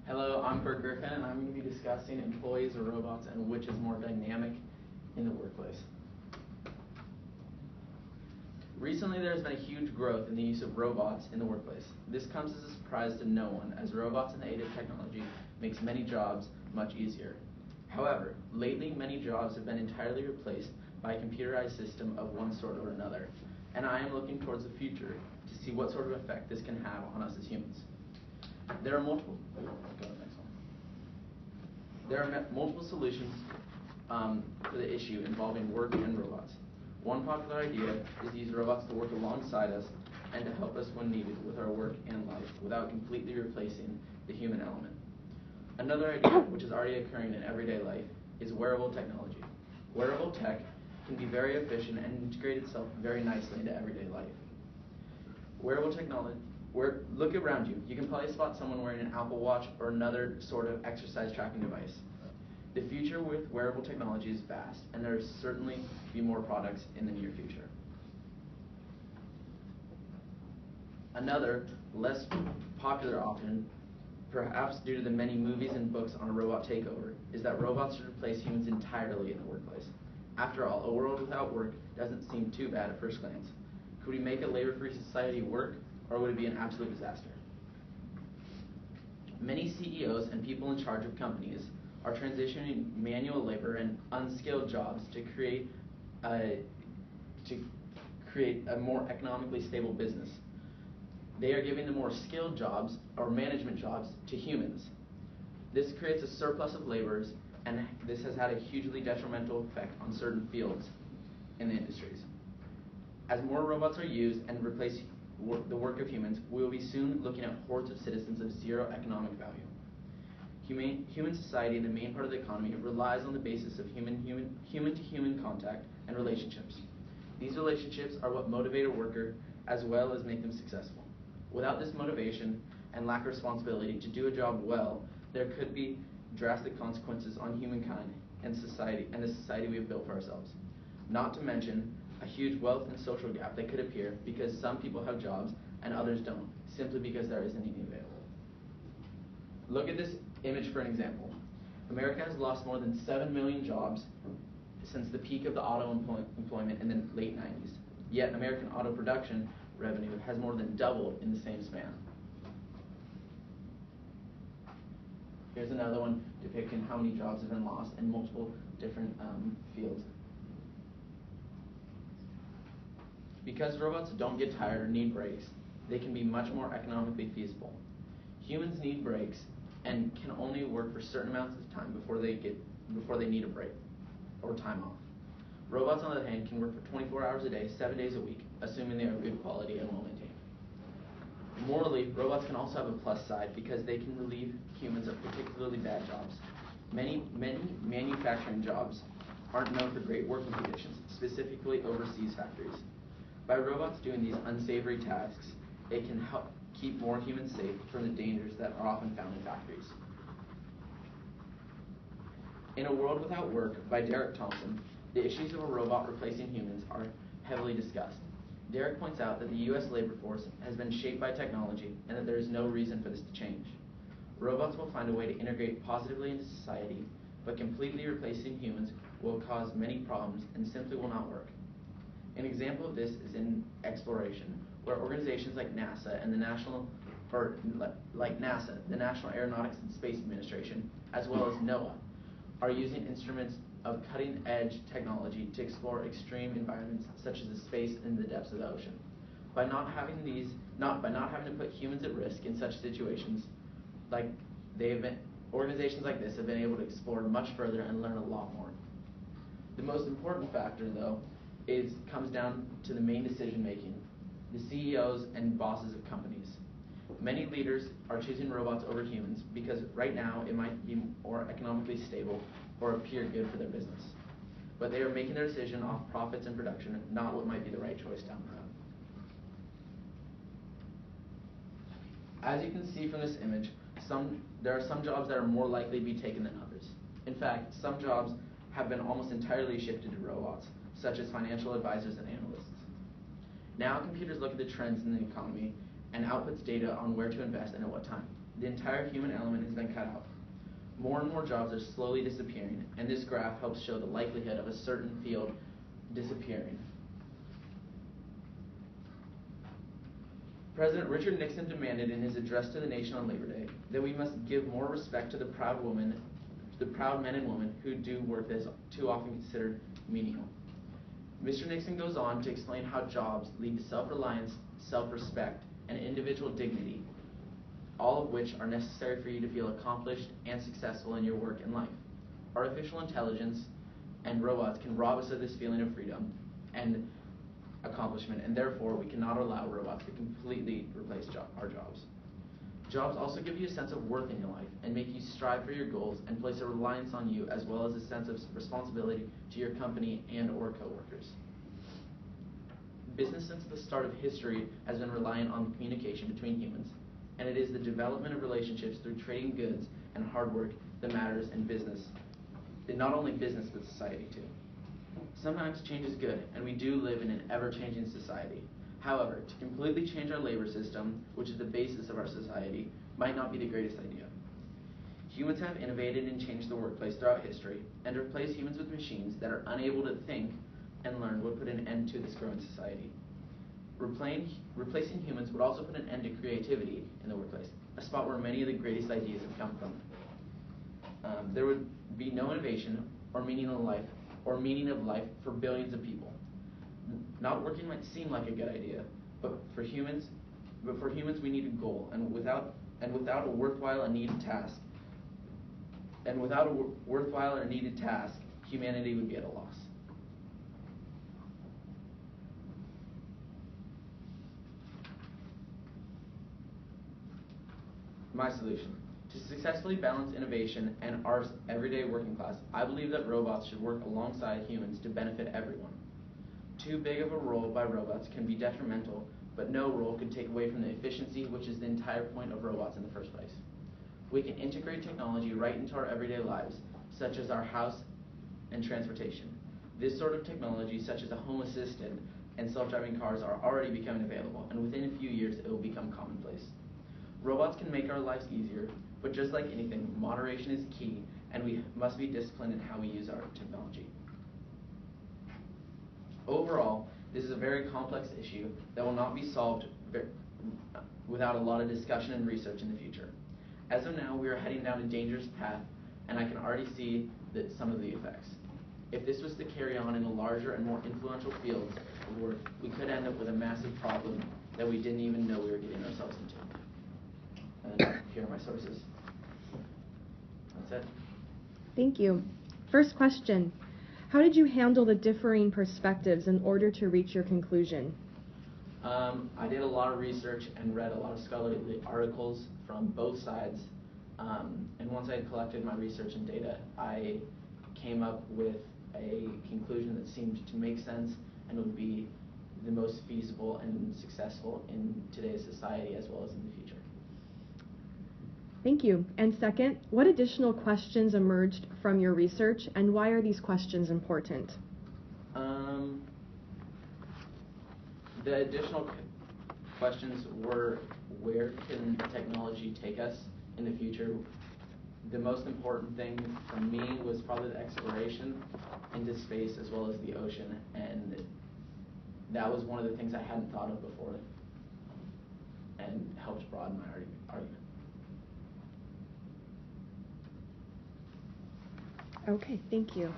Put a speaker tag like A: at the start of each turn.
A: Hello, I'm Kurt Griffin, and I'm going to be discussing employees or robots and which is more dynamic in the workplace. Recently, there has been a huge growth in the use of robots in the workplace. This comes as a surprise to no one, as robots and the aid of technology makes many jobs much easier. However, lately many jobs have been entirely replaced by a computerized system of one sort or another, and I am looking towards the future to see what sort of effect this can have on us as humans. There are multiple solutions for the issue involving work and robots. One popular idea is to use robots to work alongside us and to help us when needed with our work and life without completely replacing the human element. Another idea, which is already occurring in everyday life, is wearable technology. Wearable tech can be very efficient and integrate itself very nicely into everyday life. Wearable technology, look around you. You can probably spot someone wearing an Apple Watch or another sort of exercise tracking device. The future with wearable technology is vast, and there will certainly be more products in the near future. Another, less popular option, perhaps due to the many movies and books on a robot takeover, is that robots should replace humans entirely in the workplace. After all, a world without work doesn't seem too bad at first glance. Could we make a labor-free society work, or would it be an absolute disaster? Many CEOs and people in charge of companies are transitioning manual labor and unskilled jobs to create a more economically stable business. They are giving the more skilled jobs or management jobs to humans. This creates a surplus of laborers, and this has had a hugely detrimental effect on certain fields in the industries. As more robots are used and replace the work of humans, we will be soon looking at hordes of citizens of zero economic value. Human society, the main part of the economy, relies on the basis of human-to-human contact and relationships. These relationships are what motivate a worker as well as make them successful. Without this motivation and lack of responsibility to do a job well, there could be drastic consequences on humankind and society and the society we have built for ourselves. Not to mention a huge wealth and social gap that could appear because some people have jobs and others don't, simply because there isn't any available. Look at this image for an example. America has lost more than 7 million jobs since the peak of the auto employment in the late 90s. Yet American auto production revenue has more than doubled in the same span. Here's another one depicting how many jobs have been lost in multiple different fields. Because robots don't get tired or need breaks, they can be much more economically feasible. Humans need breaks and can only work for certain amounts of time before they need a break or time off. Robots, on the other hand, can work for 24 hours a day, 7 days a week, assuming they are good quality and well maintained. Morally, robots can also have a plus side because they can relieve humans of particularly bad jobs. Many manufacturing jobs aren't known for great working conditions, specifically overseas factories. By robots doing these unsavory tasks, it can help keep more humans safe from the dangers that are often found in factories. In A World Without Work by Derek Thompson, the issues of a robot replacing humans are heavily discussed. Derek points out that the U.S. labor force has been shaped by technology and that there is no reason for this to change. Robots will find a way to integrate positively into society, but completely replacing humans will cause many problems and simply will not work. An example of this is in exploration, where organizations like NASA and the National Aeronautics and Space Administration, as well as NOAA, are using instruments of cutting-edge technology to explore extreme environments such as the space and the depths of the ocean. By not having to put humans at risk in such situations, organizations like this have been able to explore much further and learn a lot more. The most important factor, though, comes down to the main decision-making, the CEOs and bosses of companies. Many leaders are choosing robots over humans because right now it might be more economically stable or appear good for their business. But they are making their decision off profits and production, not what might be the right choice down the road. As you can see from this image, there are some jobs that are more likely to be taken than others. In fact, some jobs have been almost entirely shifted to robots, such as financial advisors and analysts. Now computers look at the trends in the economy and outputs data on where to invest and at what time. The entire human element has been cut out. More and more jobs are slowly disappearing, and this graph helps show the likelihood of a certain field disappearing. President Richard Nixon demanded in his address to the nation on Labor Day that we must give more respect to the proud men and women who do work that is too often considered menial. Mr. Nixon goes on to explain how jobs lead to self-reliance, self-respect, and individual dignity, all of which are necessary for you to feel accomplished and successful in your work and life. Artificial intelligence and robots can rob us of this feeling of freedom and accomplishment, and therefore we cannot allow robots to completely replace our jobs. Jobs also give you a sense of worth in your life and make you strive for your goals and place a reliance on you, as well as a sense of responsibility to your company and or coworkers. Business since the start of history has been reliant on communication between humans, and it is the development of relationships through trading goods and hard work that matters in business. And not only business, but society too. Sometimes change is good, and we do live in an ever-changing society. However, to completely change our labor system, which is the basis of our society, might not be the greatest idea. Humans have innovated and changed the workplace throughout history, and to replace humans with machines that are unable to think and learn would put an end to this growing society. Replacing humans would also put an end to creativity in the workplace, a spot where many of the greatest ideas have come from. There would be no innovation or meaning of life for billions of people. Not working might seem like a good idea, but for humans we need a goal, and without a worthwhile or needed task, humanity would be at a loss. My solution: to successfully balance innovation and our everyday working class, I believe that robots should work alongside humans to benefit everyone. Too big of a role by robots can be detrimental, but no role could take away from the efficiency, which is the entire point of robots in the first place. We can integrate technology right into our everyday lives, such as our house and transportation. This sort of technology, such as a home assistant and self-driving cars, are already becoming available, and within a few years it will become commonplace. Robots can make our lives easier, but just like anything, moderation is key, and we must be disciplined in how we use our technology. Overall, this is a very complex issue that will not be solved without a lot of discussion and research in the future. As of now, we are heading down a dangerous path, and I can already see some of the effects. If this was to carry on in a larger and more influential fields of work, we could end up with a massive problem that we didn't even know we were getting ourselves into. And here are my sources. That's it.
B: Thank you. First question: how did you handle the differing perspectives in order to reach your conclusion?
A: I did a lot of research and read a lot of scholarly articles from both sides. And once I had collected my research and data, I came up with a conclusion that seemed to make sense and would be the most feasible and successful in today's society as well as in the future.
B: Thank you. And second, what additional questions emerged from your research, and why are these questions important?
A: The additional questions were, where can technology take us in the future? The most important thing for me was probably the exploration into space as well as the ocean, and that was one of the things I hadn't thought of before and helped broaden my argument.
B: Okay, thank you.